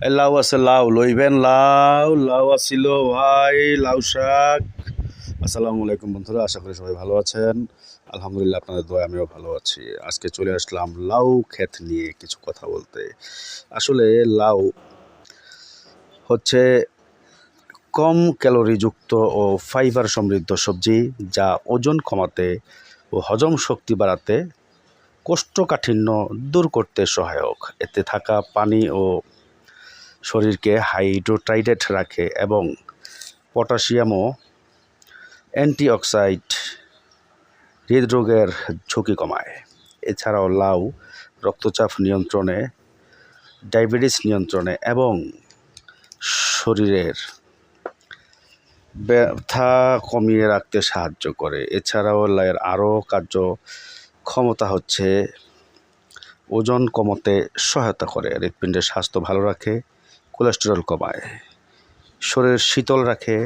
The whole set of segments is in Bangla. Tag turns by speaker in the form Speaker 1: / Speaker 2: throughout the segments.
Speaker 1: এই লাউ আছে, লাউ লইবেন, লাউ লাউ আসিল ভাই, লাউ শাক। আসসালামু আলাইকুম বন্ধুরা, আশা করি সবাই ভালো আছেন। আলহামদুলিল্লাহ, আপনাদের দোয়ায় আমিও ভালো আছি। আজকে চলে আসলাম লাউ ক্ষেত নিয়ে কিছু কথা বলতে। আসলে লাউ হচ্ছে কম ক্যালোরিযুক্ত ও ফাইবার সমৃদ্ধ সবজি, যা ওজন কমাতে ও হজম শক্তি বাড়াতে, কোষ্ঠকাঠিন্য দূর করতে সহায়ক। এতে থাকা পানি ও শরীরকে হাইড্রেটেড রাখে এবং পটাশিয়াম ও অ্যান্টিঅক্সিডেন্ট হৃদরোগের ঝুঁকি কমায়। এছাড়াও লাউ রক্তচাপ নিয়ন্ত্রণে, ডায়াবেটিস নিয়ন্ত্রণে এবং শরীরের ব্যথা কমিয়ে রাখতে সাহায্য করে। এছাড়াও লাউয়ের আরও কার্যক্ষমতা হচ্ছে ওজন কমাতে সহায়তা করে, হৃৎপিণ্ডের স্বাস্থ্য ভালো রাখে, কোলেস্টেরল কমায়, শরীর শীতল রাখে,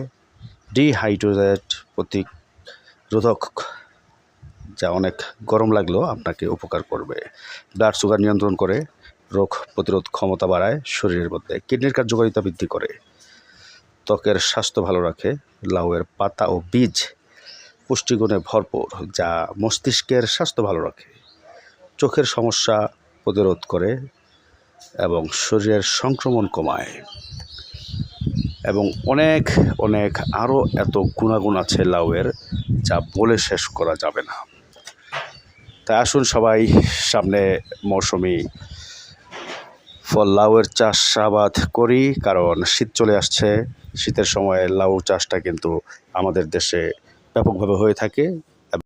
Speaker 1: ডিহাইড্রেট প্রতিরোধক, যা অনেক গরম লাগলেও আপনাকে উপকার করবে। ব্লাড সুগার নিয়ন্ত্রণ করে, রোগ প্রতিরোধ ক্ষমতা বাড়ায়, শরীরের মধ্যে কিডনির কার্যকারিতা বৃদ্ধি করে, ত্বকের স্বাস্থ্য ভালো রাখে। লাউয়ের পাতা ও বীজ পুষ্টিগুণে ভরপুর, যা মস্তিষ্কের স্বাস্থ্য ভালো রাখে, চোখের সমস্যা প্রতিরোধ করে এবং শরীরের সংক্রমণ কমায় এবং অনেক অনেক আরও এত গুণাগুণ আছে লাউয়ের, যা বলে শেষ করা যাবে না। তাই আসুন সবাই সামনে মৌসুমি ফল লাউয়ের চাষাবাদ করি, কারণ শীত চলে আসছে। শীতের সময় লাউ চাষটা কিন্তু আমাদের দেশে ব্যাপকভাবে হয়ে থাকে।